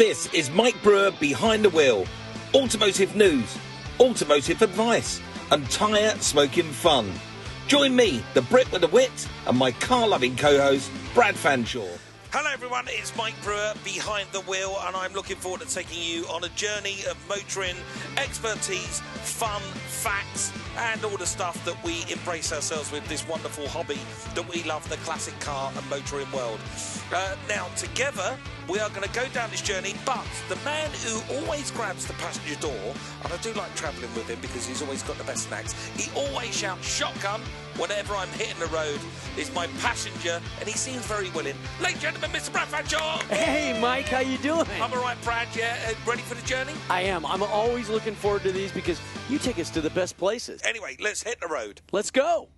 This is Mike Brewer behind the wheel. Automotive news, automotive advice, and tyre smoking fun. Join me, the Brit with the wit, and my car-loving co-host, Brad Fanshaw. Hello everyone, it's Mike Brewer behind the wheel, and I'm looking forward to taking you on a journey of motoring, expertise, fun, facts, and all the stuff that we embrace ourselves with, this wonderful hobby that we love, the classic car and motoring world. Now, together, we are going to go down this journey, but the man who always grabs the passenger door, and I do like travelling with him because he's always got the best snacks, he always shouts shotgun whenever I'm hitting the road, is my passenger, and he seems very willing. Ladies and gentlemen, Mr. Brad Fanshaw. Hey, Mike, how you doing? I'm all right, Brad. Yeah, ready for the journey? I am. I'm always looking forward to these because you take us to the best places. Anyway, let's hit the road. Let's go.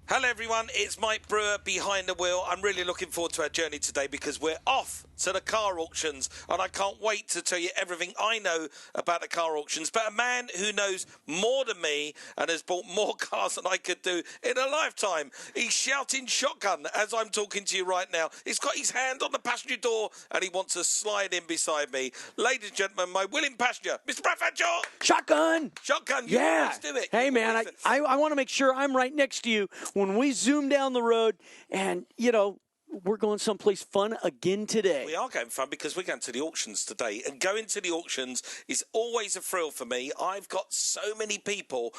Hello, everyone. It's Mike Brewer behind the wheel. I'm really looking forward to our journey today because we're off to the car auctions, and I can't wait to tell you everything I know about the car auctions. But a man who knows more than me and has bought more cars than I could do in a lifetime. He's shouting shotgun as I'm talking to you right now. He's got his hand on the passenger door and he wants to slide in beside me. Ladies and gentlemen, my willing passenger, Mr. Brad Fanshaw. Shotgun. Shotgun. Yeah. Let's do it. Hey, man, I want to make sure I'm right next to you when we zoom down the road and, you know, we're going someplace fun again today. We are going fun because we're going to the auctions today. And going to the auctions is always a thrill for me. I've got so many people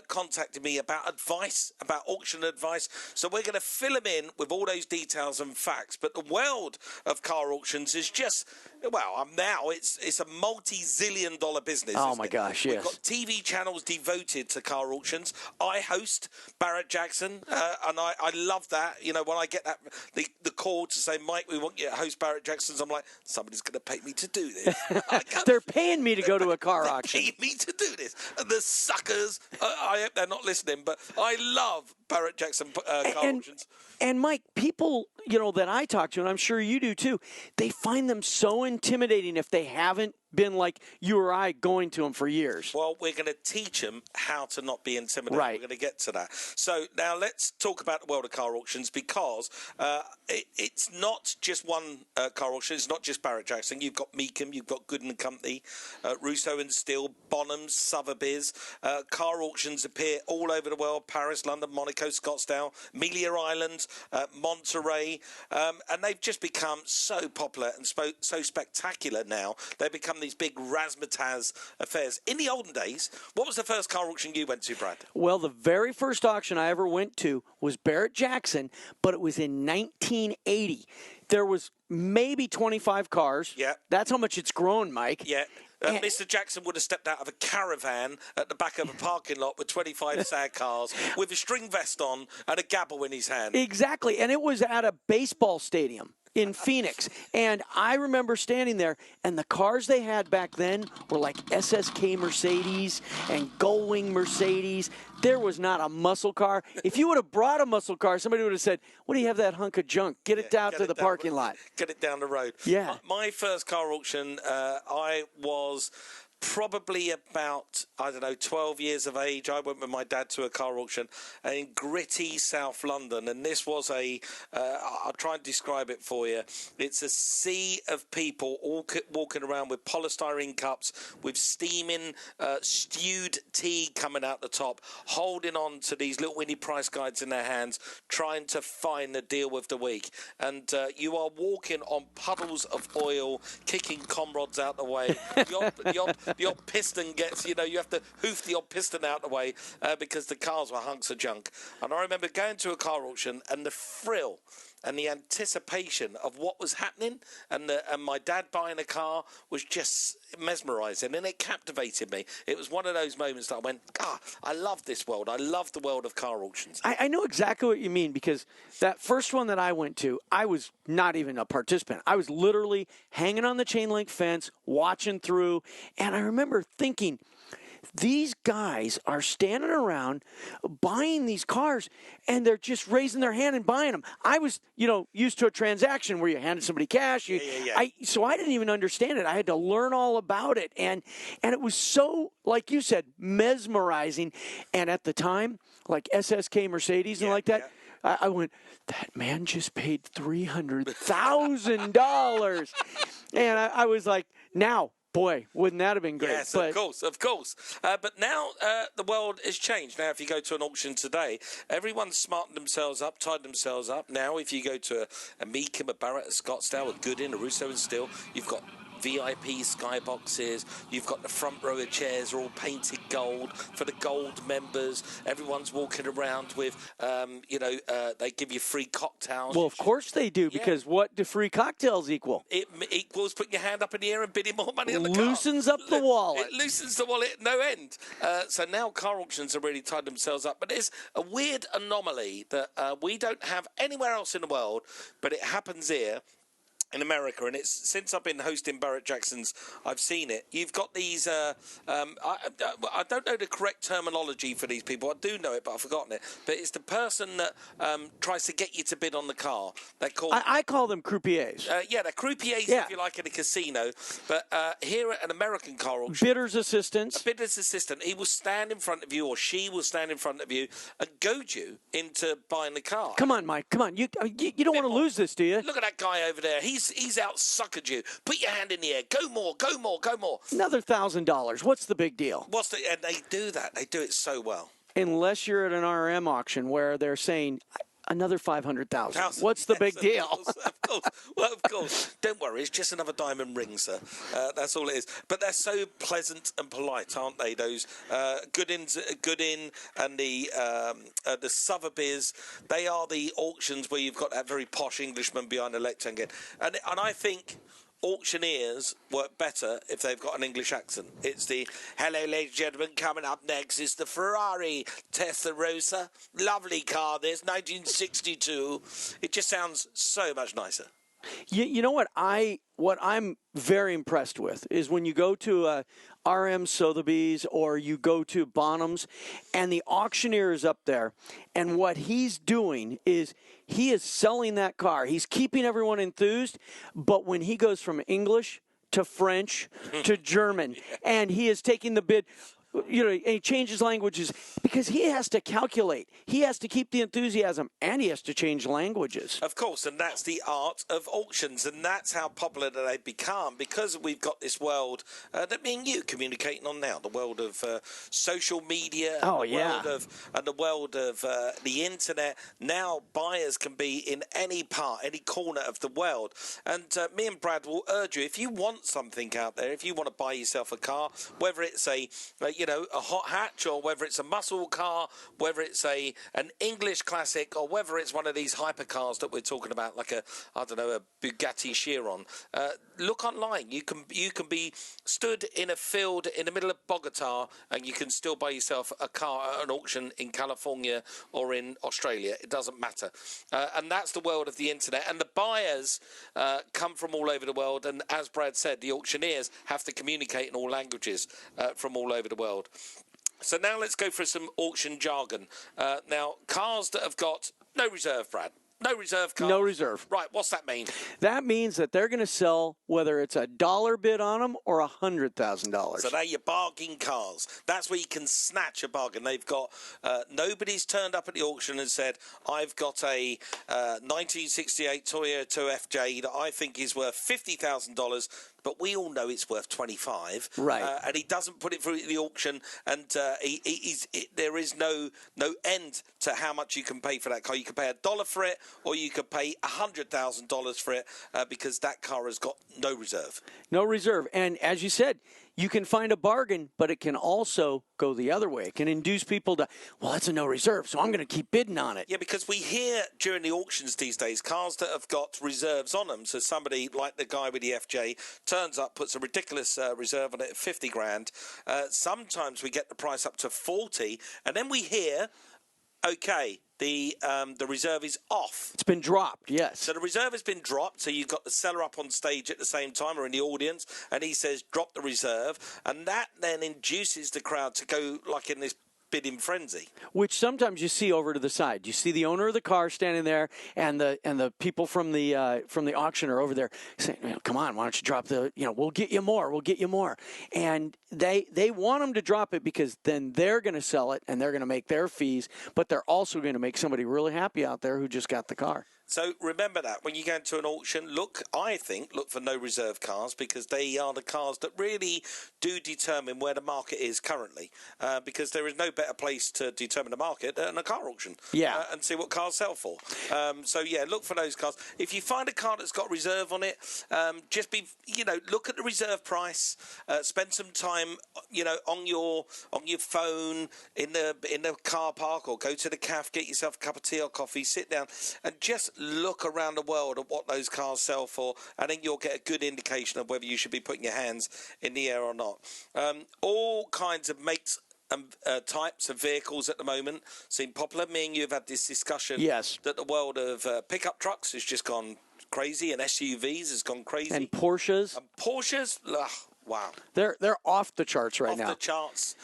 contacting me about advice, about auction advice. So we're going to fill them in with all those details and facts. But the world of car auctions is just, well, now it's a multi-zillion dollar business. Oh, my gosh, yes. We've got TV channels devoted to car auctions. I host Barrett-Jackson, and I love that. You know, when I get that the call to say, Mike, we want you to host Barrett-Jackson's, I'm like, somebody's going to pay me to do this. They're paying me to go to a car auction. They're paying me to do this. And the suckers, I hope they're not listening, but I love Barrett-Jackson car auctions. And Mike, people, you know, that I talk to, and I'm sure you do too, they find them so intimidating if they haven't been like you or I going to them for years. Well, we're going to teach them how to not be intimidated. Right. We're going to get to that. So now let's talk about the world of car auctions because it's not just one car auction. It's not just Barrett-Jackson. You've got Meekham, you've got Good & Company, Russo and Steele, Bonhams, Sotheby's. Car auctions appear all over the world: Paris, London, Monaco, Scottsdale, Amelia Island, Monterey. And they've just become so popular and so spectacular now. They've become these big razzmatazz affairs. In the olden days, what was the first car auction you went to, Brad? Well, the very first auction I ever went to was Barrett-Jackson, but it was in 1980. There was maybe 25 cars. Yeah. That's how much it's grown, Mike. Yeah. Mr. Jackson would have stepped out of a caravan at the back of a parking lot with 25 sad cars with a string vest on and a gavel in his hand. Exactly. And it was at a baseball stadium in Phoenix. And I remember standing there, and the cars they had back then were like SSK Mercedes and Gullwing Mercedes. There was not a muscle car. If you would have brought a muscle car, somebody would have said, what do you have that hunk of junk? Get it down to the parking lot. Get it down the road. Yeah. My first car auction, I was probably about, 12 years of age. I went with my dad to a car auction in gritty South London, and this was I'll try and describe it for you. It's a sea of people all walking around with polystyrene cups, with steaming stewed tea coming out the top, holding on to these little Winnie Price guides in their hands, trying to find the deal of the week. And you are walking on puddles of oil, kicking comrades out the way. The odd piston gets, you have to hoof the odd piston out the way because the cars were hunks of junk. And I remember going to a car auction and the thrill and the anticipation of what was happening and my dad buying a car was just mesmerising, and it captivated me. It was one of those moments that I went, I love this world. I love the world of car auctions. I know exactly what you mean, because that first one that I went to, I was not even a participant. I was literally hanging on the chain link fence, watching through, and I remember thinking, these guys are standing around buying these cars, and they're just raising their hand and buying them. I was, used to a transaction where you handed somebody cash. So I didn't even understand it. I had to learn all about it. And it was so, like you said, mesmerizing. And at the time, like SSK Mercedes and like that, yeah. I went, that man just paid $300,000. And I was like, Now, boy, wouldn't that have been great? Yes, of course. But now the world has changed. Now, if you go to an auction today, everyone's smartened themselves up, tied themselves up. Now, if you go to a Meekham, a Barrett, a Scottsdale, a Goodin, a Russo and Still, you've got VIP skyboxes. You've got the front row of chairs are all painted gold for the gold members. Everyone's walking around with, they give you free cocktails. Well, of course they do, because what do free cocktails equal? It equals putting your hand up in the air and bidding more money on the car. Loosens up the wallet. It loosens the wallet, no end. So now car auctions have really tied themselves up. But there's a weird anomaly that we don't have anywhere else in the world, but it happens here in America, and it's since I've been hosting Barrett-Jackson's, I've seen it. You've got these, I don't know the correct terminology for these people. I do know it, but I've forgotten it. But it's the person that tries to get you to bid on the car. They're called... I call them croupiers. They're croupiers, if you like, in a casino. But here at an American car auction... Bidder's assistants. A bidder's assistant. He will stand in front of you, or she will stand in front of you and goad you into buying the car. Come on, Mike. Come on. You don't want to lose this, do you? Look at that guy over there. He's out suckered you. Put your hand in the air. Go more. Go more. Go more. Another $1,000. What's the big deal? And they do that. They do it so well. Unless you're at an RM auction where they're saying another 500,000. What's the big deal? Of course. Well, of course. Don't worry. It's just another diamond ring, sir. That's all it is. But they're so pleasant and polite, aren't they? Those Goodin and the Sotheby's. They are the auctions where you've got that very posh Englishman behind the lectern. And I think auctioneers work better if they've got an English accent. It's the, hello, ladies and gentlemen, coming up next is the Ferrari Testarossa. Lovely car, this, 1962. It just sounds so much nicer. You know what I'm very impressed with is when you go to RM Sotheby's or you go to Bonham's and the auctioneer is up there, and what he's doing is he is selling that car. He's keeping everyone enthused, but when he goes from English to French to German and he is taking the bid, and he changes languages because he has to calculate. He has to keep the enthusiasm, and he has to change languages. Of course, and that's the art of auctions, and that's how popular they've become because we've got this world that me and you communicating on now, the world of social media, and the world of the internet. Now buyers can be in any part, any corner of the world. And me and Brad will urge you, if you want something out there, if you want to buy yourself a car, whether it's a hot hatch, or whether it's a muscle car, whether it's an English classic, or whether it's one of these hypercars that we're talking about, like a Bugatti Chiron. Look online. You can be stood in a field in the middle of Bogota, and you can still buy yourself a car at an auction in California or in Australia. It doesn't matter. And that's the world of the internet. And the buyers come from all over the world. And as Brad said, the auctioneers have to communicate in all languages from all over the world. So now let's go for some auction jargon. Now, cars that have got no reserve, Brad. No reserve cars. No reserve. Right, what's that mean? That means that they're going to sell whether it's $1 bid on them or $100,000. So they're your bargain cars. That's where you can snatch a bargain. They've got, nobody's turned up at the auction and said, I've got a 1968 Toyota FJ that I think is worth $50,000, but we all know it's worth 25. Right. And he doesn't put it through the auction, and there is no end to how much you can pay for that car. You can pay $1 for it, or you could pay $100,000 for it because that car has got no reserve. No reserve. And as you said, you can find a bargain, but it can also go the other way. It can induce people to, well, that's a no reserve, so I'm going to keep bidding on it. Yeah, because we hear during the auctions these days, cars that have got reserves on them. So somebody like the guy with the FJ turns up, puts a ridiculous reserve on it at 50 grand. Sometimes we get the price up to 40, and then we hear, okay, the reserve is off. It's been dropped, yes. So the reserve has been dropped, so you've got the seller up on stage at the same time or in the audience, and he says, drop the reserve, and that then induces the crowd to go like in this bidding frenzy. Which sometimes you see over to the side. You see the owner of the car standing there, and the people from the auction are over there saying, come on, why don't you drop we'll get you more. And they want them to drop it because then they're going to sell it and they're going to make their fees, but they're also going to make somebody really happy out there who just got the car. So remember that when you go into an auction, look for no reserve cars, because they are the cars that really do determine where the market is currently. Because there is no better place to determine the market than a car auction. Yeah. And see what cars sell for. So yeah, look for those cars. If you find a car that's got reserve on it, look at the reserve price. Spend some time, on your phone in the car park, or go to the cafe, get yourself a cup of tea or coffee, sit down, and just look around the world at what those cars sell for, and then you'll get a good indication of whether you should be putting your hands in the air or not. All kinds of makes and types of vehicles at the moment seem popular. Me and you have had this discussion. Yes. That the world of pickup trucks has just gone crazy, and SUVs has gone crazy. And Porsches. Ugh, wow. They're off the charts right now. Off the charts.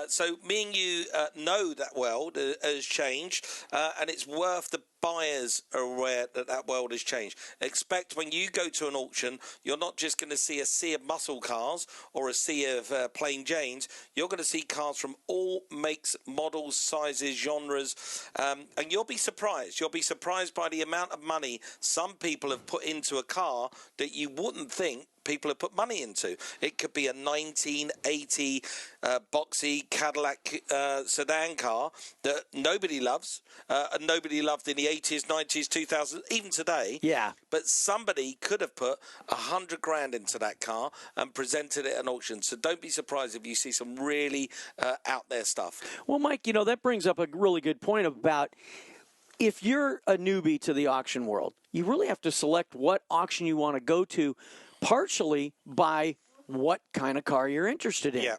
So me and you know that world has changed, and it's worth the buyers are aware that world has changed. Expect when you go to an auction, you're not just going to see a sea of muscle cars or a sea of plain Janes. You're going to see cars from all makes, models, sizes, genres, and you'll be surprised. You'll be surprised by the amount of money some people have put into a car that you wouldn't think people have put money into. It could be a 1980 boxy Cadillac sedan car that nobody loves, and nobody loved in the 80s, 90s, 2000s, even today. Yeah. But somebody could have put $100,000 into that car and presented it at an auction. So don't be surprised if you see some really out there stuff. Well, Mike, that brings up a really good point about if you're a newbie to the auction world, you really have to select what auction you want to go to, partially by what kind of car you're interested in. Yeah.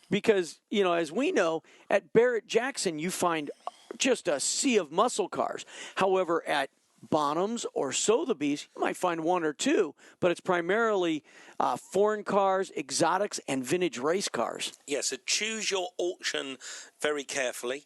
Because, as we know, at Barrett-Jackson, you find just a sea of muscle cars. However, at Bonhams or Sotheby's, you might find one or two, but it's primarily foreign cars, exotics, and vintage race cars. Yeah, so choose your auction very carefully.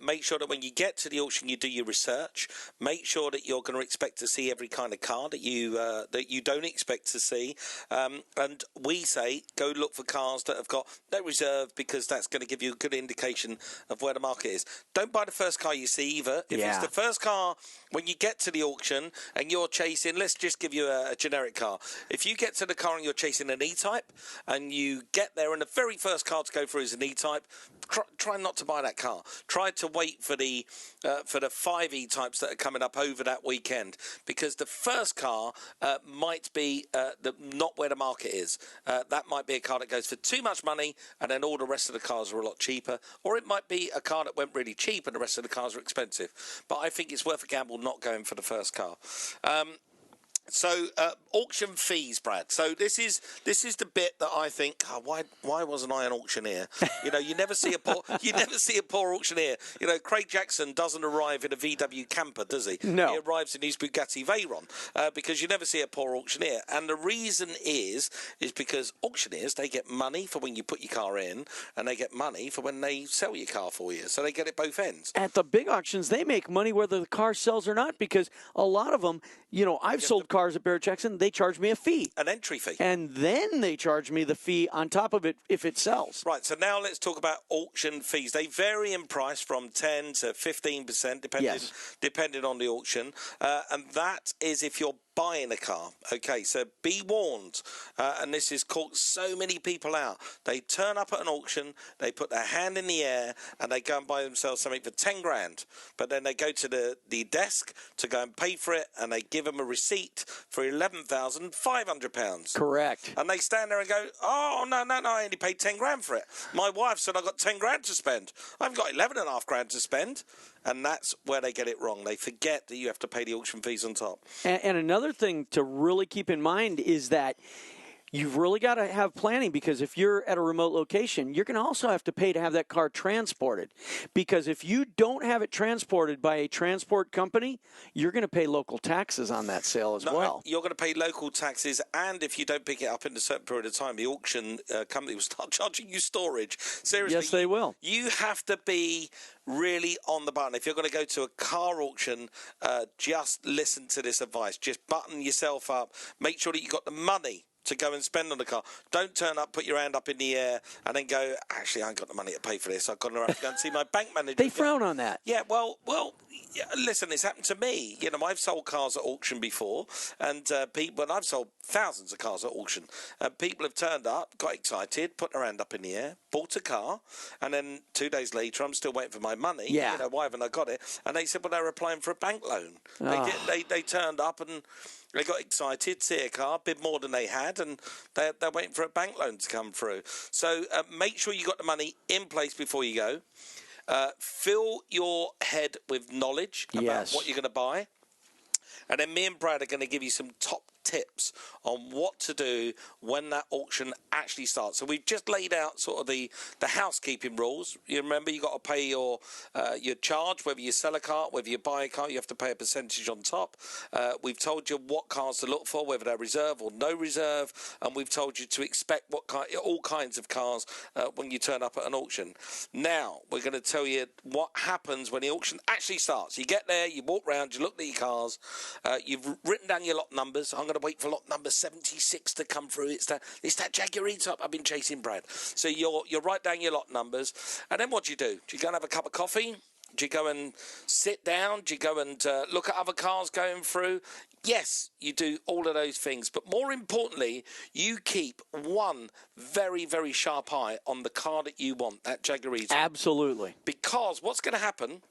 Make sure that when you get to the auction, you do your research. Make sure that you're going to expect to see every kind of car that you don't expect to see. And we say go look for cars that have got no reserve, because that's going to give you a good indication of where the market is. Don't buy the first car you see either. If it's the first car when you get to the auction and you're chasing, let's just give you a generic car. If you get to the car and you're chasing an E-Type, and you get there and the very first car to go through is an E-Type, try not to buy that car. Try to wait for the 5 E-Types that are coming up over that weekend, because the first car might be not where the market is. That might be a car that goes for too much money, and then all the rest of the cars are a lot cheaper, or it might be a car that went really cheap and the rest of the cars are expensive. But I think it's worth a gamble not going for the first car. So auction fees, Brad. So this is the bit that I think, why wasn't I an auctioneer? You never see a poor auctioneer. Craig Jackson doesn't arrive in a VW camper, does he? No. He arrives in his Bugatti Veyron, because you never see a poor auctioneer. And the reason is because auctioneers, they get money for when you put your car in, and they get money for when they sell your car for you. So they get it both ends. At the big auctions, they make money whether the car sells or not, because a lot of them, I've sold cars at Barrett-Jackson, they charge me a fee. An entry fee. And then they charge me the fee on top of it if it sells. Right, so now let's talk about auction fees. They vary in price from 10 to 15%, depending on the auction. And that is if you're buying a car. Okay, so be warned. And this has caught so many people out. They turn up at an auction, they put their hand in the air, and they go and buy themselves something for 10 grand. But then they go to the desk to go and pay for it, and they give them a receipt for £11,500. Correct. And they stand there and go, oh, no, I only paid 10 grand for it. My wife said I got 10 grand to spend. I've got 11.5 grand to spend. And that's where they get it wrong. They forget that you have to pay the auction fees on top. And another thing to really keep in mind is that you've really got to have planning, because if you're at a remote location, you're going to also have to pay to have that car transported. Because if you don't have it transported by a transport company, you're going to pay local taxes on that sale as well. You're going to pay local taxes, and if you don't pick it up in a certain period of time, the auction company will start charging you storage. Seriously. Yes, they will. You have to be really on the button. If you're going to go to a car auction, just listen to this advice. Just button yourself up. Make sure that you've got the money to go and spend on the car. Don't turn up, put your hand up in the air, and then go, actually, I ain't got the money to pay for this. I've got to have to go and see my bank manager. They frown on that. Yeah, well, yeah, listen, it's happened to me. You know, I've sold cars at auction before, and people, and I've sold thousands of cars at auction. People have turned up, got excited, put their hand up in the air, bought a car, and then 2 days later, I'm still waiting for my money. Yeah. You know, why haven't I got it? And they said, well, they were applying for a bank loan. They turned up and they got excited, see a car, bid more than they had, and they're waiting for a bank loan to come through. So make sure you got the money in place before you go. Fill your head with knowledge about what you're going to buy. And then me and Brad are going to give you some top tips on what to do when that auction actually starts. So we've just laid out sort of the housekeeping rules. You remember you got to pay your charge, whether you sell a car, whether you buy a car, you have to pay a percentage on top. We've told you what cars to look for, whether they're reserve or no reserve, and we've told you to expect all kinds of cars when you turn up at an auction. Now we're going to tell you what happens when the auction actually starts. You get there, you walk around, you look at your cars, you've written down your lot numbers. I'm going to wait for lot number 76 to come through. It's that Jaguar E-Type I've been chasing, Brad. So you write down your lot numbers, and then what do? Do you go and have a cup of coffee? Do you go and sit down? Do you go and look at other cars going through? Yes, you do all of those things. But more importantly, you keep one very, very sharp eye on the car that you want, that Jaguar E-Type. Absolutely. Because what's going to happen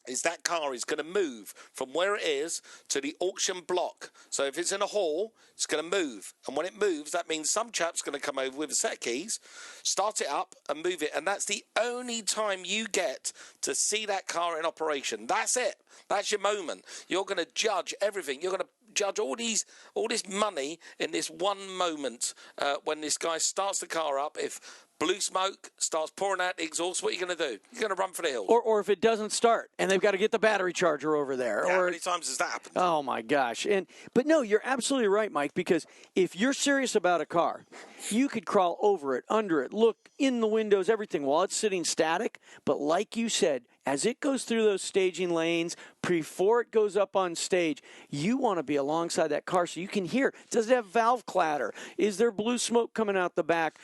is that car is going to move from where it is to the auction block. So if it's in a hall, it's going to move. And when it moves, that means some chap's going to come over with a set of keys, start it up and move it. And that's the only time you get to see that car in operation. That's it. That's your moment. You're going to judge everything. You're going to judge all this money in this one moment when this guy starts the car up. If blue smoke starts pouring out the exhaust, what are you going to do? You're going to run for the hills. Or if it doesn't start and they've got to get the battery charger over there. How many times has that happened? Oh, my gosh. But no, you're absolutely right, Mike, because if you're serious about a car, you could crawl over it, under it, look in the windows, everything while it's sitting static. But like you said, as it goes through those staging lanes, before it goes up on stage, you want to be alongside that car so you can hear, does it have valve clatter? Is there blue smoke coming out the back?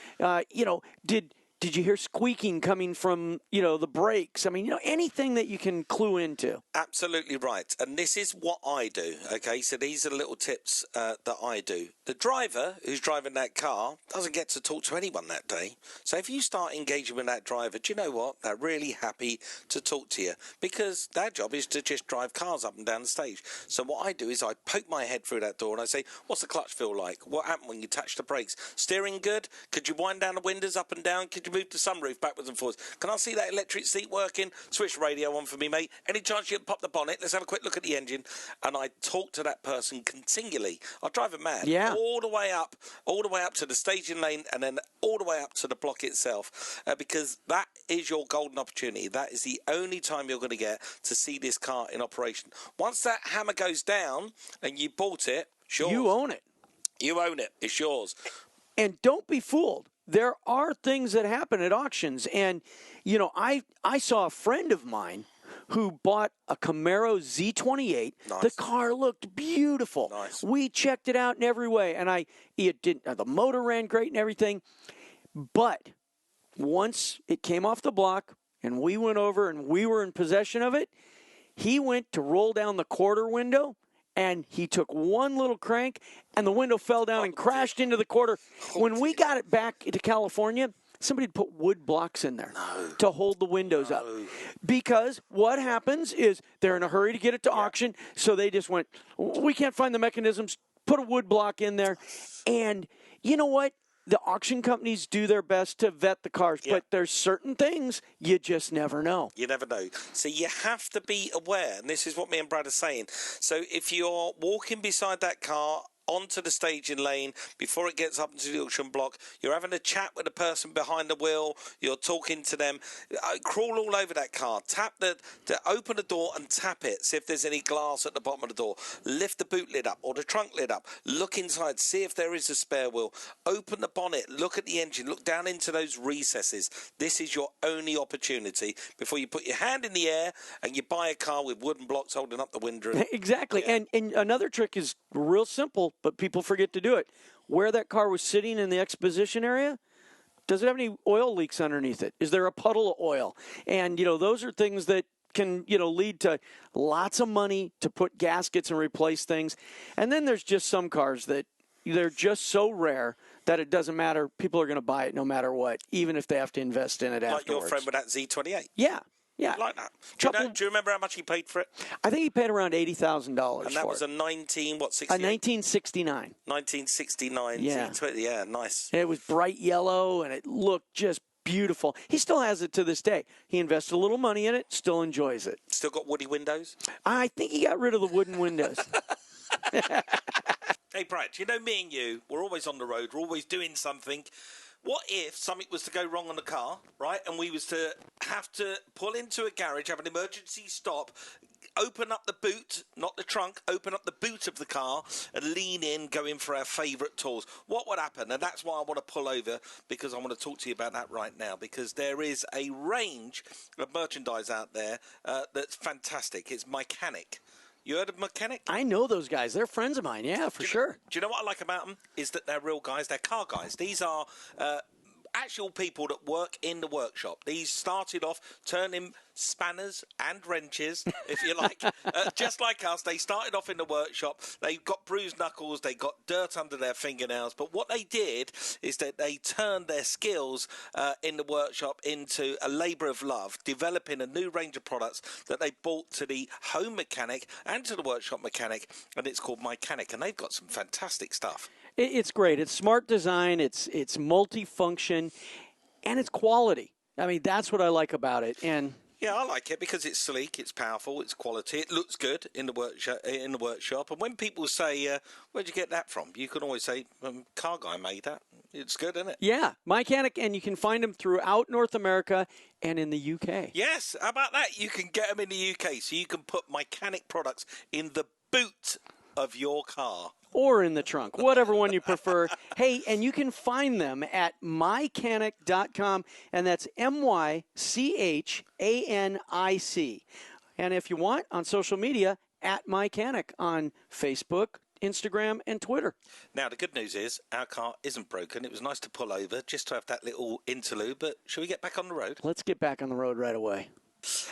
Did you hear squeaking coming from, the brakes? I mean, anything that you can clue into. Absolutely right. And this is what I do, okay? So these are the little tips that I do. The driver who's driving that car doesn't get to talk to anyone that day. So if you start engaging with that driver, do you know what? They're really happy to talk to you because their job is to just drive cars up and down the stage. So what I do is I poke my head through that door and I say, what's the clutch feel like? What happened when you touch the brakes? Steering good? Could you wind down the windows up and down? Could you move the sunroof backwards and forwards? Can I see that electric seat working? Switch radio on for me, mate. Any chance you can pop the bonnet? Let's have a quick look at the engine. And I talk to that person continually. I drive them mad. Yeah. All the way up to the staging lane and then all the way up to the block itself. Because that is your golden opportunity. That is the only time you're going to get to see this car in operation. Once that hammer goes down and you bought it, it's yours. You own it. You own it. It's yours. And don't be fooled. There are things that happen at auctions. And, I saw a friend of mine who bought a Camaro Z28. Nice. The car looked beautiful. Nice. We checked it out in every way. And the motor ran great and everything. But once it came off the block and we went over and we were in possession of it, he went to roll down the quarter window. And he took one little crank, and the window fell down and crashed into the quarter. When we got it back to California, somebody put wood blocks in there to hold the windows up. Because what happens is they're in a hurry to get it to auction, so they just went, we can't find the mechanisms, put a wood block in there. And you know what? The auction companies do their best to vet the cars, but there's certain things you just never know. You never know. So you have to be aware, and this is what me and Brad are saying. So if you're walking beside that car onto the staging lane before it gets up into the auction block, you're having a chat with the person behind the wheel, you're talking to them, crawl all over that car, open the door and tap it, see if there's any glass at the bottom of the door, lift the boot lid up or the trunk lid up, look inside, see if there is a spare wheel, open the bonnet, look at the engine, look down into those recesses. This is your only opportunity before you put your hand in the air and you buy a car with wooden blocks holding up the window. Exactly. Yeah. And another trick is real simple. but people forget to do it. Where that car was sitting in the exposition area, does it have any oil leaks underneath it? Is there a puddle of oil? And, those are things that can, lead to lots of money to put gaskets and replace things. And then there's just some cars that they're just so rare that it doesn't matter. People are going to buy it no matter what, even if they have to invest in it afterwards. Like your friend with that Z28? Yeah. Yeah. Like that. Do you remember how much he paid for it? I think he paid around $80,000 And that was a 1969? A 1969. 1969 Yeah. Z20. Yeah, nice. It was bright yellow, and it looked just beautiful. He still has it to this day. He invested a little money in it, still enjoys it. Still got woody windows? I think he got rid of the wooden windows. Hey, Brad, me and you, we're always on the road. We're always doing something. What if something was to go wrong on the car, right, and we was to have to pull into a garage, have an emergency stop, open up the boot, not the trunk, open up the boot of the car and lean in, go in for our favourite tours? What would happen? And that's why I want to pull over, because I want to talk to you about that right now, because there is a range of merchandise out there that's fantastic. It's Mechanic. You heard of Mechanic? I know those guys. They're friends of mine. Yeah, for sure. Do you know what I like about them? Is that they're real guys. They're car guys. These are actual people that work in the workshop. These started off turning spanners and wrenches, if you like. Just like us, they started off in the workshop. They got bruised knuckles. They got dirt under their fingernails. But what they did is that they turned their skills in the workshop into a labour of love, developing a new range of products that they brought to the home mechanic and to the workshop mechanic, and it's called Mechanic, and they've got some fantastic stuff. It's great. It's smart design. It's multifunction, and it's quality. I mean, that's what I like about it. And yeah, I like it because it's sleek, it's powerful, it's quality, it looks good in the workshop. And when people say, "Where'd you get that from?" you can always say, "Car guy made that." It's good, isn't it? Yeah, Mechanic, and you can find them throughout North America and in the UK. Yes, how about that? You can get them in the UK, so you can put Mechanic products in the boot of your car. Or in the trunk, whatever one you prefer. Hey, and you can find them at mycanic.com, and that's MyChanic. And if you want, on social media, at Mycanic on Facebook, Instagram, and Twitter. Now, the good news is our car isn't broken. It was nice to pull over just to have that little interlude, but shall we get back on the road? Let's get back on the road right away.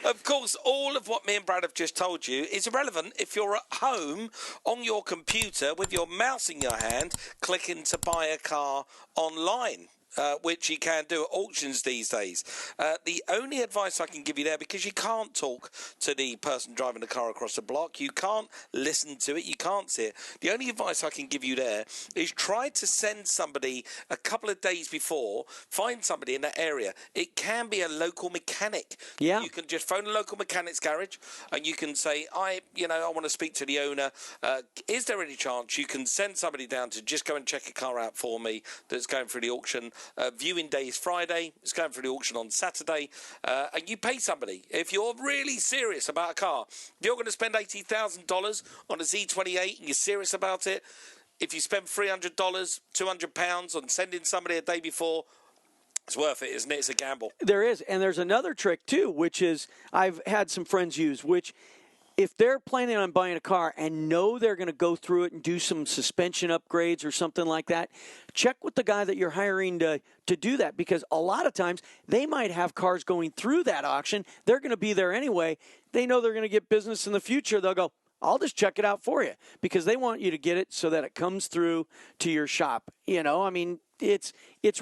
Of course, all of what me and Brad have just told you is irrelevant if you're at home on your computer with your mouse in your hand clicking to buy a car online. Which you can do at auctions these days. The only advice I can give you there, because you can't talk to the person driving the car across the block, you can't listen to it, you can't see it. The only advice I can give you there is try to send somebody a couple of days before, find somebody in that area. It can be a local mechanic. Yeah. You can just phone a local mechanic's garage and you can say, I want to speak to the owner. Is there any chance you can send somebody down to just go and check a car out for me that's going through the auction? Viewing day is Friday. It's going through the auction on Saturday. And you pay somebody. If you're really serious about a car, if you're going to spend $80,000 on a Z28 and you're serious about it, if you spend $300, £200 on sending somebody a day before, it's worth it, isn't it? It's a gamble. There is. And there's another trick, too, which is I've had some friends use, which if they're planning on buying a car and know they're going to go through it and do some suspension upgrades or something like that, check with the guy that you're hiring to do that, because a lot of times they might have cars going through that auction. They're going to be there anyway. They know they're going to get business in the future. They'll go, I'll just check it out for you, because they want you to get it so that it comes through to your shop. I mean, it's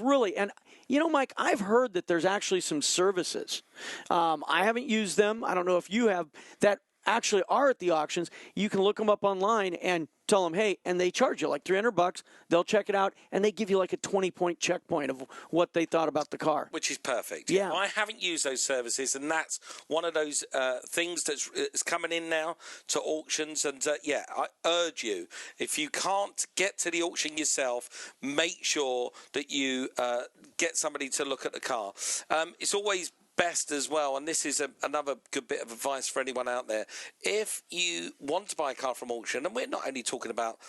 really, and Mike, I've heard that there's actually some services. I haven't used them. I don't know if you have, that actually are at the auctions. You can look them up online and tell them, hey, and they charge you like $300. They'll check it out, and they give you like a 20-point checkpoint of what they thought about the car. Which is perfect. Yeah. I haven't used those services, and that's one of those things that's coming in now to auctions. And, I urge you, if you can't get to the auction yourself, make sure that you get somebody to look at the car. It's always best as well, and this is another good bit of advice for anyone out there. If you want to buy a car from auction, and we're not only talking about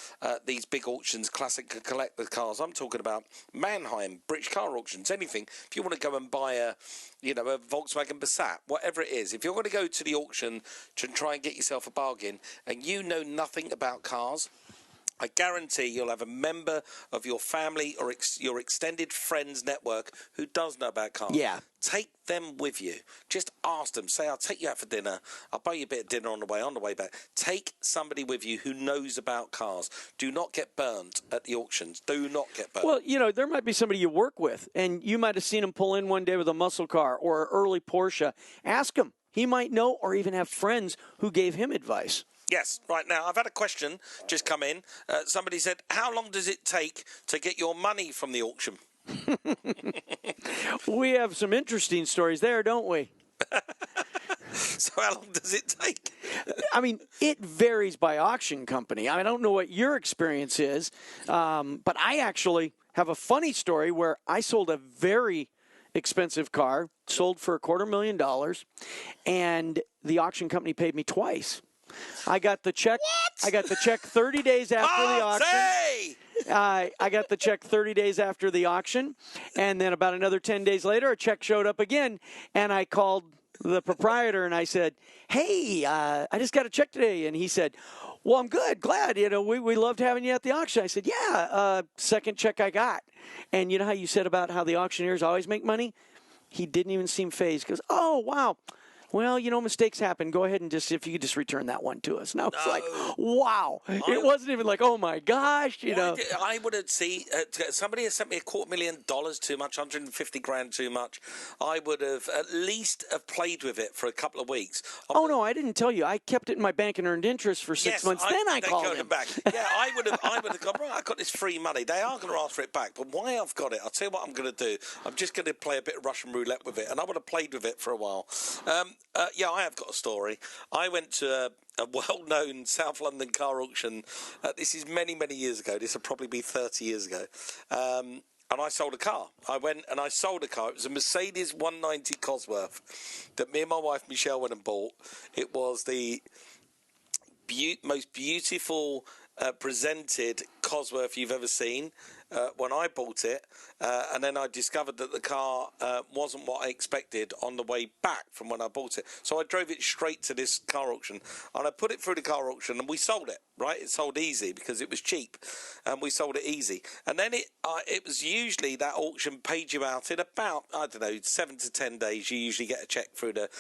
these big auctions, classic collector cars, I'm talking about Mannheim, British car auctions, anything. If you want to go and buy a Volkswagen Passat, whatever it is, if you're going to go to the auction to try and get yourself a bargain and you know nothing about cars, I guarantee you'll have a member of your family or your extended friends network who does know about cars. Yeah. Take them with you. Just ask them. Say, I'll take you out for dinner. I'll buy you a bit of dinner on the way back. Take somebody with you who knows about cars. Do not get burnt at the auctions. Do not get burnt. Well, there might be somebody you work with, and you might have seen him pull in one day with a muscle car or an early Porsche. Ask him. He might know or even have friends who gave him advice. Yes, right now, I've had a question just come in. Somebody said, how long does it take to get your money from the auction? We have some interesting stories there, don't we? So how long does it take? I mean, it varies by auction company. I don't know what your experience is, but I actually have a funny story where I sold a very expensive car, sold for $250,000, and the auction company paid me twice. I got the check. What? I got the check 30 days after the auction. Say! I got the check 30 days after the auction, and then about another 10 days later, a check showed up again, and I called the proprietor and I said, "Hey, I just got a check today," and he said, "Well, I'm good, glad. We loved having you at the auction." I said, "Yeah, second check I got." And you know how you said about how the auctioneers always make money? He didn't even seem fazed. He goes, "Oh, wow. Well, mistakes happen. Go ahead and if you could just return that one to us." And I was like, wow. It wasn't even like, oh, my gosh, I would have seen somebody has sent me $250,000 too much, $150,000 too much. I would have at least have played with it for a couple of weeks. Oh, no, I didn't tell you. I kept it in my bank and earned interest for 6 months. Then I called him back. Yeah, I would have gone, right, I got this free money. They are going to ask for it back. But why I've got it, I'll tell you what I'm going to do. I'm just going to play a bit of Russian roulette with it. And I would have played with it for a while. Yeah, I have got a story. I went to a well-known South London car auction. This is many, many years ago. This will probably be 30 years ago. And I sold a car. I went and I sold a car. It was a Mercedes 190 Cosworth that me and my wife Michelle went and bought. It was the most beautiful presented Cosworth you've ever seen. When I bought it, and then I discovered that the car wasn't what I expected on the way back from when I bought it. So I drove it straight to this car auction, and I put it through the car auction, and we sold it, right? It sold easy because it was cheap, and we sold it easy. And then it was usually that auction paid you out in about, 7 to 10 days. You usually get a check through the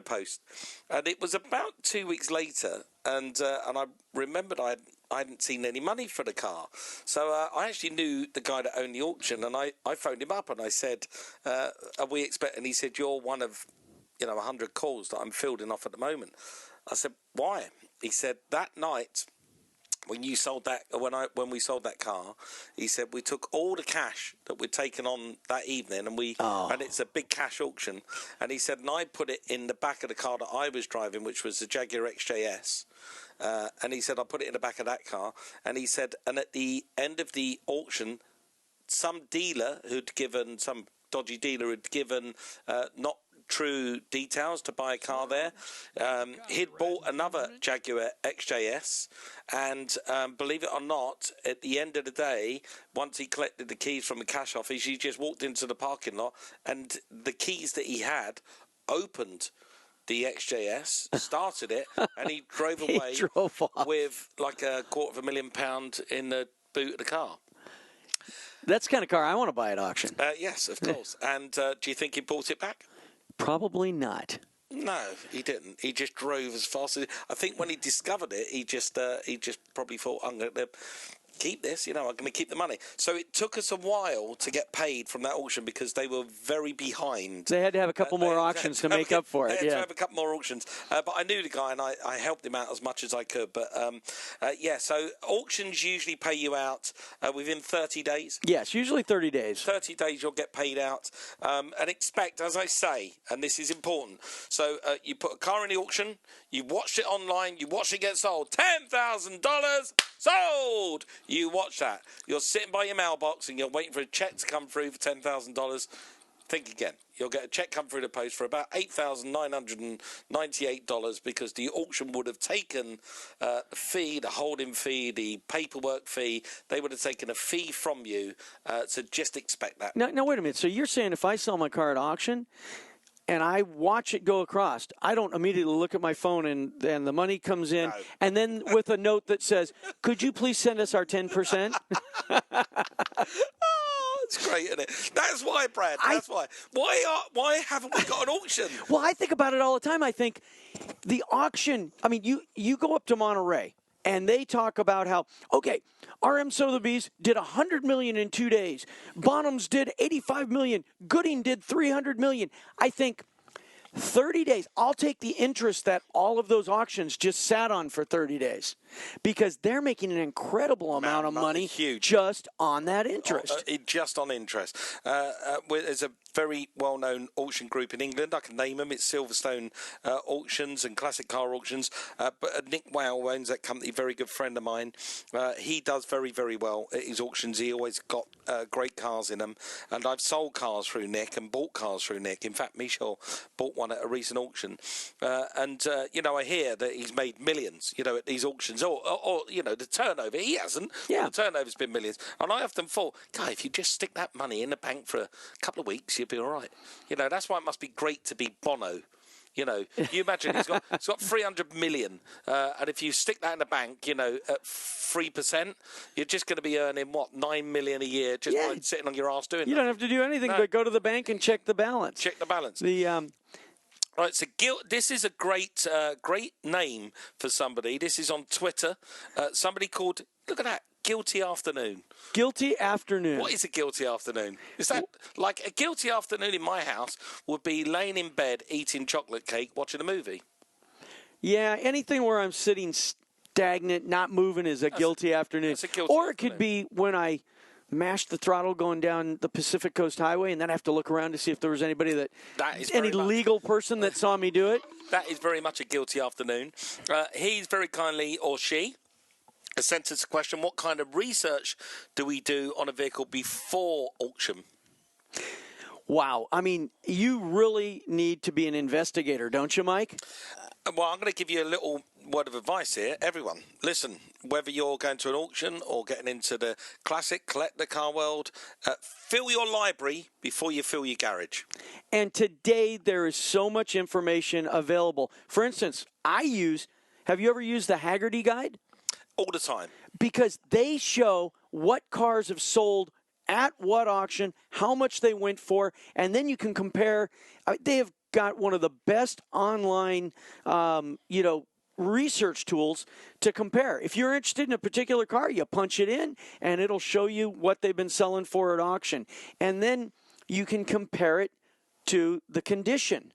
post. And it was about 2 weeks later, and I remembered I hadn't seen any money for the car. So I actually knew the guy that owned the auction, and I phoned him up and I said, are we expecting? He said, you're one of 100 calls that I'm fielding off at the moment. I said, why? He said, that night when you sold that, when we sold that car, he said we took all the cash that we'd taken on that evening, and it's a big cash auction, and he said, and I put it in the back of the car that I was driving, which was the Jaguar XJS. And he said, I put it in the back of that car. And he said, and at the end of the auction, some dodgy dealer had given not true details to buy a car there. He'd bought another Jaguar XJS, and believe it or not, at the end of the day, once he collected the keys from the cash office, he just walked into the parking lot, and the keys that he had opened the XJS, started it, and he drove away with like £250,000 in the boot of the car. That's the kind of car I want to buy at auction. Yes, of course. And do you think he bought it back? Probably not. No, he didn't. He just drove as fast as... I think when he discovered it, he just probably thought, I'm going to keep this, I'm going to keep the money. So it took us a while to get paid from that auction because they were very behind. They had to have a couple more auctions to make up for it. They had to have a couple more auctions. But I knew the guy, and I helped him out as much as I could. But, so auctions usually pay you out within 30 days. Yes, usually 30 days. 30 days you'll get paid out. And expect, as I say, and this is important, so you put a car in the auction, you watched it online, you watched it get sold, $10,000 sold! You watch that. You're sitting by your mailbox and you're waiting for a check to come through for $10,000. Think again. You'll get a check come through the post for about $8,998 because the auction would have taken the fee, the holding fee, the paperwork fee. They would have taken a fee from you. So just expect that. Now, wait a minute. So you're saying if I sell my car at auction and I watch it go across, I don't immediately look at my phone and the money comes in, and then with a note that says, "Could you please send us our 10%?" Oh, it's great, isn't it? That's why, Brad. That's why. Why haven't we got an auction? Well, I think about it all the time. I think the auction. I mean, you go up to Monterey. And they talk about how, okay, RM Sotheby's did $100 million in 2 days. Bonhams did $85 million. Gooding did $300 million. I think 30 days. I'll take the interest that all of those auctions just sat on for 30 days because they're making an incredible amount of money just on that interest. Just on interest. There's a very well-known auction group in England. I can name them. It's Silverstone Auctions and Classic Car Auctions. But Nick Wow owns that company, very good friend of mine. He does very, very well at his auctions. He always got great cars in them. And I've sold cars through Nick and bought cars through Nick. In fact, Michel bought one at a recent auction. I hear that he's made millions, at these auctions. Or the turnover. He hasn't. Yeah. The turnover's been millions. And I often thought, God, if you just stick that money in the bank for a couple of weeks, you'll be all right. That's why it must be great to be Bono. You imagine he's got 300 million, and if you stick that in the bank, at 3%, you're just going to be earning 9 million a year just by sitting on your ass doing that. You don't have to do anything but go to the bank and check the balance. Check the balance. Right, so this is a great name for somebody. This is on Twitter. Somebody called, look at that, Guilty Afternoon. Guilty Afternoon. What is a guilty afternoon? Is that like a guilty afternoon in my house would be laying in bed, eating chocolate cake, watching a movie? Yeah, anything where I'm sitting stagnant, not moving is a guilty afternoon. That's a guilty or it afternoon. could be when I mash the throttle going down the Pacific Coast Highway and then I have to look around to see if there was anybody any legal person that saw me do it. That is very much a guilty afternoon. He's very kindly, or she, sent us a question: what kind of research do we do on a vehicle before auction? Wow. I mean, you really need to be an investigator, don't you, Mike? Well, I'm going to give you a little word of advice here. Everyone, listen, whether you're going to an auction or getting into the classic collector car world, fill your library before you fill your garage. And today there is so much information available. For instance, have you ever used the Haggerty Guide? All the time. Because they show what cars have sold at what auction, how much they went for, and then you can compare. They have got one of the best online, research tools to compare. If you're interested in a particular car, you punch it in, and it'll show you what they've been selling for at auction. And then you can compare it to the condition.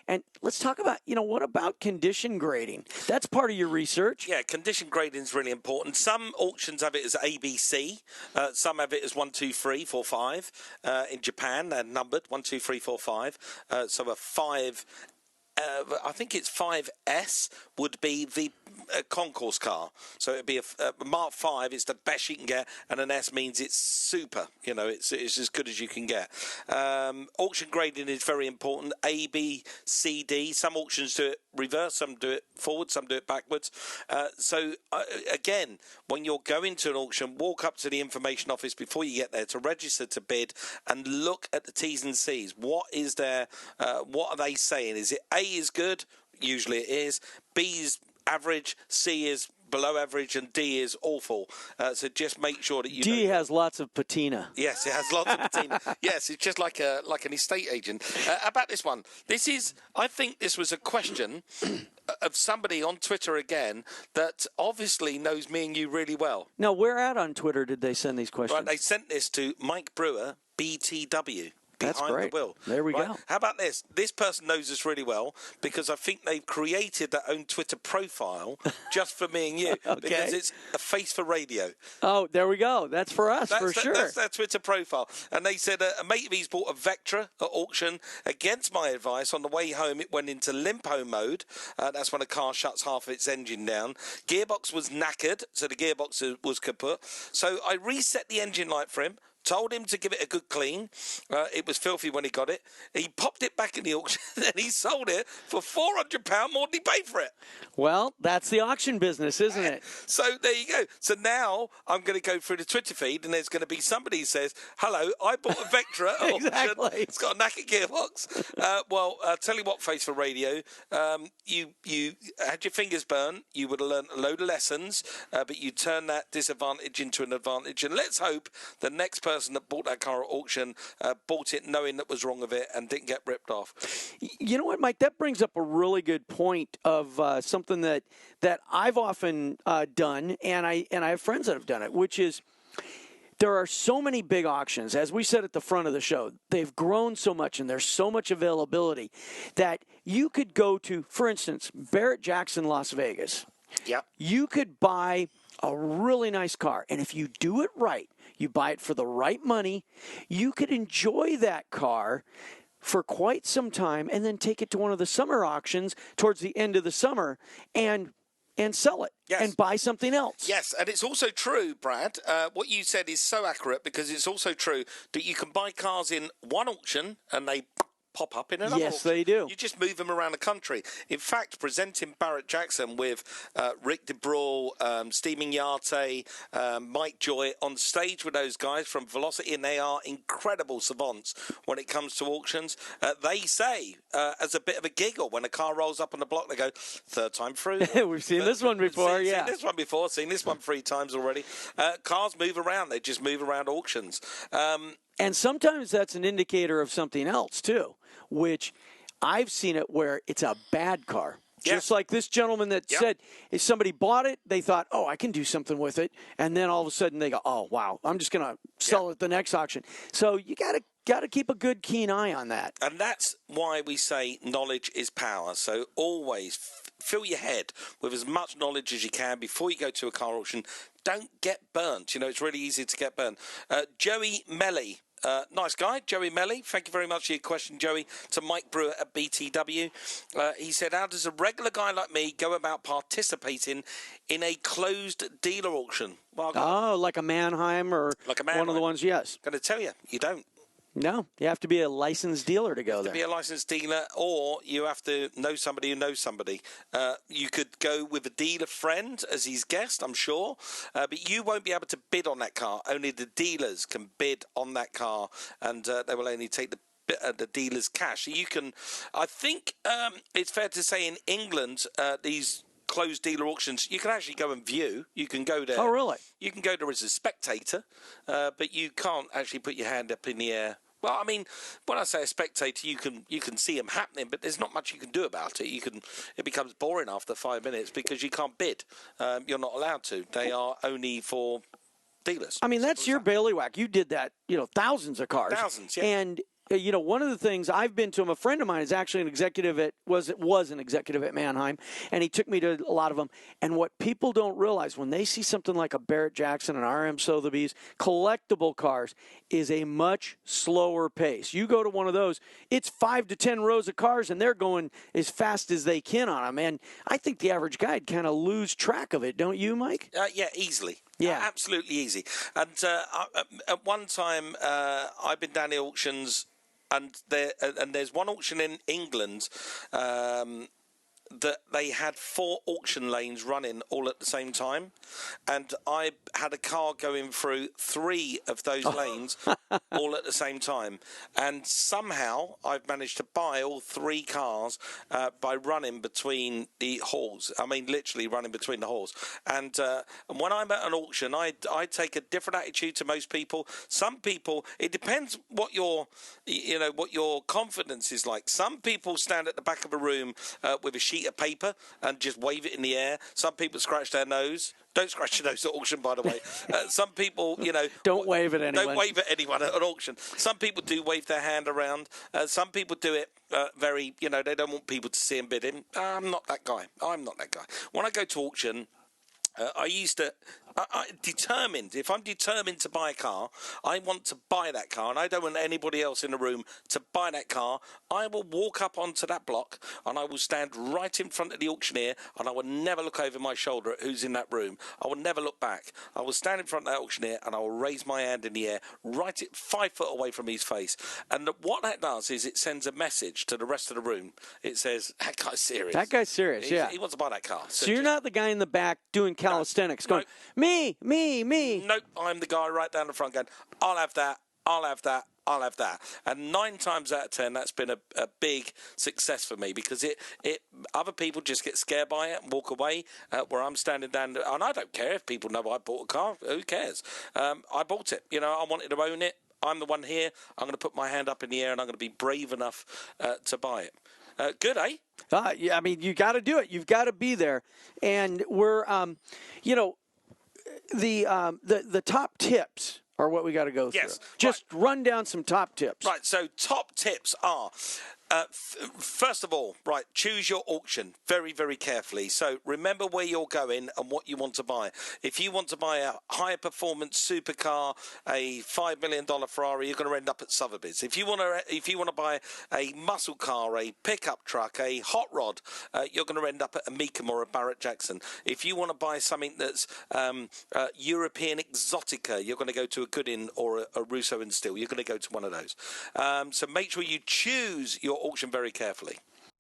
And let's talk about, what about condition grading? That's part of your research. Yeah, condition grading is really important. Some auctions have it as ABC. Some have it as 1, 2, 3, 4, 5. In Japan, they're numbered 1, 2, 3, 4, 5. So a 5. I think it's 5S would be the concourse car. So it'd be a Mark 5 is the best you can get, and an S means it's super. It's as good as you can get. Auction grading is very important. A, B, C, D. Some auctions do it reverse, some do it forward, some do it backwards. Again, when you're going to an auction, walk up to the information office before you get there to register to bid and look at the T's and C's. What is there? What are they saying? Is it A is good? Usually it is. B is average. C is below average, and D is awful. So just make sure that you. D has lots of patina. Yes, it has lots of patina. Yes, it's just like an estate agent. About this one, I think this was a question of somebody on Twitter again that obviously knows me and you really well. Now, where at on Twitter did they send these questions? Right, they sent this to Mike Brewer, BTW. That's great. The wheel. There we go. How about this? This person knows us really well because I think they've created their own Twitter profile just for me and you. Okay. Because it's a face for radio. Oh, there we go. That's for us, for sure. That's their Twitter profile. And they said a mate of his bought a Vectra at auction. Against my advice, on the way home, it went into limp home mode. That's when a car shuts half of its engine down. Gearbox was knackered, so the gearbox was kaput. So I reset the engine light for him, told him to give it a good clean. It was filthy when he got it. He popped it back in the auction and he sold it for £400 more than he paid for it. Well, that's the auction business, isn't it? So there you go. So now I'm going to go through the Twitter feed and there's going to be somebody who says, hello, I bought a Vectra at Exactly. auction. It's got a knackered gearbox. Tell you what, Face for Radio, you had your fingers burned. You would have learned a load of lessons, but you turned that disadvantage into an advantage. And let's hope the next person that bought that car at auction bought it knowing that was wrong of it and didn't get ripped off. You know what, Mike? That brings up a really good point of something that I've often done, and I have friends that have done it, which is there are so many big auctions. As we said at the front of the show, they've grown so much and there's so much availability that you could go to, for instance, Barrett-Jackson, Las Vegas. Yep. You could buy a really nice car, and if you do it right, you buy it for the right money, you could enjoy that car for quite some time and then take it to one of the summer auctions towards the end of the summer and sell it. Yes. And buy something else. Yes, and it's also true, Brad, what you said is so accurate because it's also true that you can buy cars in one auction and they pop up in another Yes, auction. they do. You just move them around the country. In fact, presenting Barrett-Jackson with Rick DeBrule, Steve Mignate, Mike Joy on stage with those guys from Velocity, and they are incredible savants when it comes to auctions. They say, as a bit of a giggle, when a car rolls up on the block, they go, third time through. We've seen this one before, Seen this one before, seen this one 3 times already. Cars move around. They just move around auctions. And sometimes that's an indicator of something else, too, which I've seen it where it's a bad car. Yeah. Just like this gentleman that said if somebody bought it, they thought, oh, I can do something with it. And then all of a sudden they go, oh, wow, I'm just going to sell it at the next auction. So you got to keep a good, keen eye on that. And that's why we say knowledge is power. So always fill your head with as much knowledge as you can before you go to a car auction. Don't get burnt. You know, it's really easy to get burnt. Joey Melly. Nice guy, Joey Melly. Thank you very much for your question, Joey. To Mike Brewer at BTW. He said, how does a regular guy like me go about participating in a closed dealer auction? Well, like a Mannheim or one of the ones, yes. I'm going to tell you, you don't. No, you have to be a licensed dealer to go there. To be a licensed dealer, or you have to know somebody who knows somebody. You could go with a dealer friend as his guest, I'm sure, but you won't be able to bid on that car. Only the dealers can bid on that car, and they will only take the dealer's cash. So you can, I think it's fair to say in England, these closed dealer auctions, you can actually go and view. You can go there. Oh, really? You can go there as a spectator, but you can't actually put your hand up in the air. Well, I mean, when I say a spectator, you can see them happening, but there's not much you can do about it. It becomes boring after 5 minutes because you can't bid. You're not allowed to. They are only for dealers. I mean, that's your bailiwick. You did that, thousands of cars. Thousands, yeah. And one of the things I've been to, a friend of mine is actually an executive was an executive at Mannheim, and he took me to a lot of them. And what people don't realize when they see something like a Barrett-Jackson and RM Sotheby's, collectible cars is a much slower pace. You go to one of those, it's 5 to 10 rows of cars, and they're going as fast as they can on them. And I think the average guy'd kind of lose track of it, don't you, Mike? Yeah, easily. Yeah, absolutely easy. And at one time, I've been down the auctions. And there's one auction in England that they had 4 auction lanes running all at the same time, and I had a car going through 3 of those lanes all at the same time, and somehow I've managed to buy all 3 cars by running between the halls. I mean, literally running between the halls. And when I'm at an auction, I take a different attitude to most people. Some people, it depends what your confidence is like. Some people stand at the back of a room with a sheet of paper and just wave it in the air. Some people scratch their nose. Don't scratch your nose at auction, by the way. Some people, don't wave at anyone. Don't wave at anyone at an auction. Some people do wave their hand around. Some people do it very, they don't want people to see them bidding. I'm not that guy. When I go to auction, I used to Determined. If I'm determined to buy a car, I want to buy that car, and I don't want anybody else in the room to buy that car. I will walk up onto that block, and I will stand right in front of the auctioneer, and I will never look over my shoulder at who's in that room. I will never look back. I will stand in front of that auctioneer, and I will raise my hand in the air, right 5 foot away from his face. And what that does is it sends a message to the rest of the room. It says, that guy's serious. That guy's serious, yeah. He wants to buy that car. So you're not the guy in the back doing calisthenics going, me. Nope, I'm the guy right down the front going, I'll have that, I'll have that, I'll have that. And 9 times out of 10, that's been a big success for me, because it other people just get scared by it and walk away, where I'm standing down, and I don't care if people know I bought a car. Who cares? I bought it. I wanted to own it. I'm the one here. I'm going to put my hand up in the air, and I'm going to be brave enough to buy it. Good, eh? Yeah, I mean, you got to do it. You've got to be there. And we're, the top tips are what we got to go through. Yes. Just run down some top tips. Right, so top tips are, first of all, right, choose your auction very, very carefully. So remember where you're going and what you want to buy. If you want to buy a high-performance supercar, a $5 million Ferrari, you're going to end up at Sotheby's. If you want to buy a muscle car, a pickup truck, a hot rod, you're going to end up at a Mecum or a Barrett-Jackson. If you want to buy something that's European exotica, you're going to go to a Goodin or a Russo and Steel. You're going to go to one of those. So make sure you choose your auction very carefully.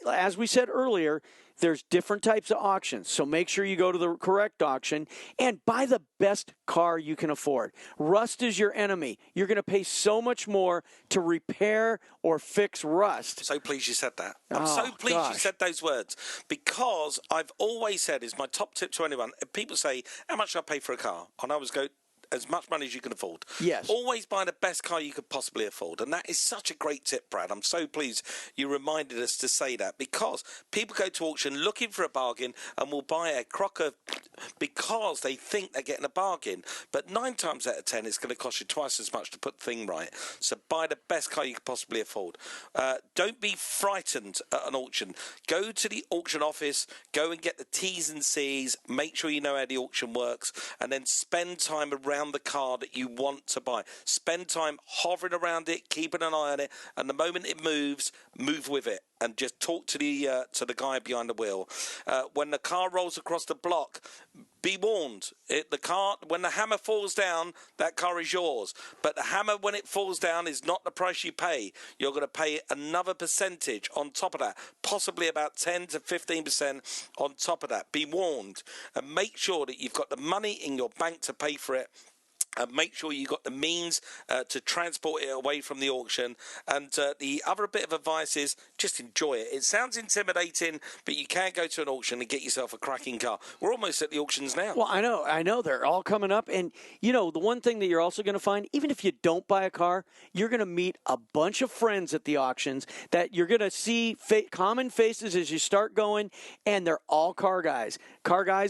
As we said earlier, there's different types of auctions, so make sure you go to the correct auction and buy the best car you can afford. Rust is your enemy. You're going to pay so much more to repair or fix rust. So pleased you said that. I'm so pleased you said those words, because I've always said, is my top tip to anyone, if people say, how much should I pay for a car? And I always go, as much money as you can afford. Yes. Always buy the best car you could possibly afford. And that is such a great tip, Brad. I'm so pleased you reminded us to say that, because people go to auction looking for a bargain and will buy a crocker because they think they're getting a bargain. But 9 times out of 10, it's going to cost you twice as much to put the thing right. So buy the best car you could possibly afford. Don't be frightened at an auction. Go to the auction office, go and get the T's and C's, make sure you know how the auction works, and then spend time around the car that you want to buy. Spend time hovering around it, keeping an eye on it, and the moment it moves, move with it, and just talk to the guy behind the wheel. When the car rolls across the block, be warned. When the hammer falls down, that car is yours. But the hammer, when it falls down, is not the price you pay. You're going to pay another percentage on top of that, possibly about 10 to 15% on top of that. Be warned, and make sure that you've got the money in your bank to pay for it. And make sure you've got the means to transport it away from the auction. And the other bit of advice is just enjoy it. It sounds intimidating, but you can go to an auction and get yourself a cracking car. We're almost at the auctions now. Well, I know. They're all coming up. And, the one thing that you're also going to find, even if you don't buy a car, you're going to meet a bunch of friends at the auctions that you're going to see common faces as you start going. And they're all car guys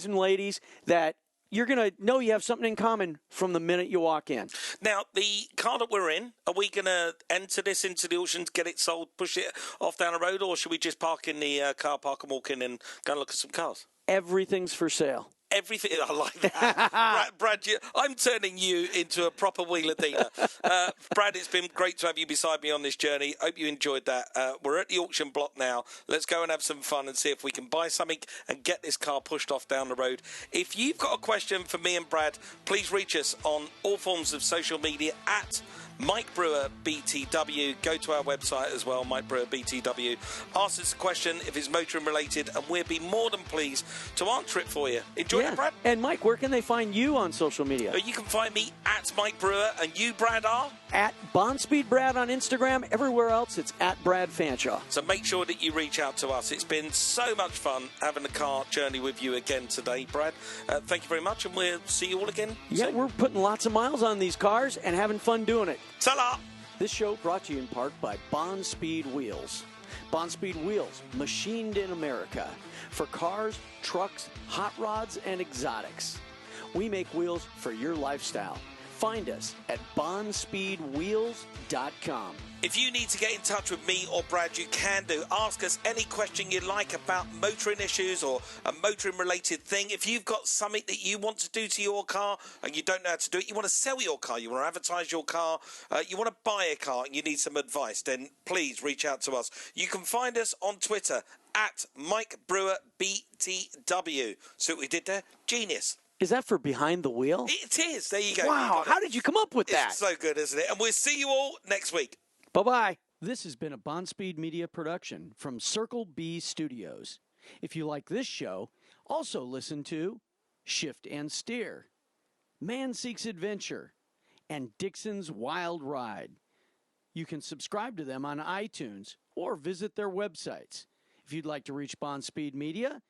and ladies that you're going to know you have something in common from the minute you walk in. Now, the car that we're in, are we going to enter this into the auction, get it sold, push it off down the road, or should we just park in the car park and walk in and go and look at some cars? Everything's for sale. Everything. I like that. Brad, I'm turning you into a proper wheeler dealer. Brad, it's been great to have you beside me on this journey. Hope you enjoyed that. We're at the auction block now. Let's go and have some fun and see if we can buy something and get this car pushed off down the road. If you've got a question for me and Brad, please reach us on all forms of social media at Mike Brewer BTW. Go to our website as well, Mike Brewer BTW. Ask us a question if it's motoring related, and we'll be more than pleased to answer it for you. Enjoy it, Brad. And Mike, where can they find you on social media? You can find me at Mike Brewer, and you, Brad, are? At Bondspeed Brad on Instagram. Everywhere else, it's at Brad Fanshaw. So make sure that you reach out to us. It's been so much fun having a car journey with you again today, Brad. Thank you very much, and we'll see you all again soon. Yeah, we're putting lots of miles on these cars and having fun doing it. Ta-la! This show brought to you in part by Bondspeed Wheels. Bondspeed Wheels, machined in America. For cars, trucks, hot rods, and exotics. We make wheels for your lifestyle. Find us at bondspeedwheels.com. If you need to get in touch with me or Brad, you can do. Ask us any question you like about motoring issues or a motoring related thing. If you've got something that you want to do to your car and you don't know how to do it, you want to sell your car, you want to advertise your car, you want to buy a car and you need some advice, then please reach out to us. You can find us on Twitter at Mike Brewer BTW. See what we did there? Genius. Is that for behind the wheel? It is. There you go. Wow, how did you come up with that? It's so good, isn't it? And we'll see you all next week. Bye-bye. This has been a Bondspeed Media production from Circle B Studios. If you like this show, also listen to Shift and Steer, Man Seeks Adventure, and Dixon's Wild Ride. You can subscribe to them on iTunes or visit their websites. If you'd like to reach Bondspeed Media,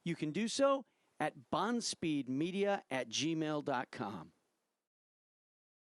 you can do so at bondspeedmedia@gmail.com.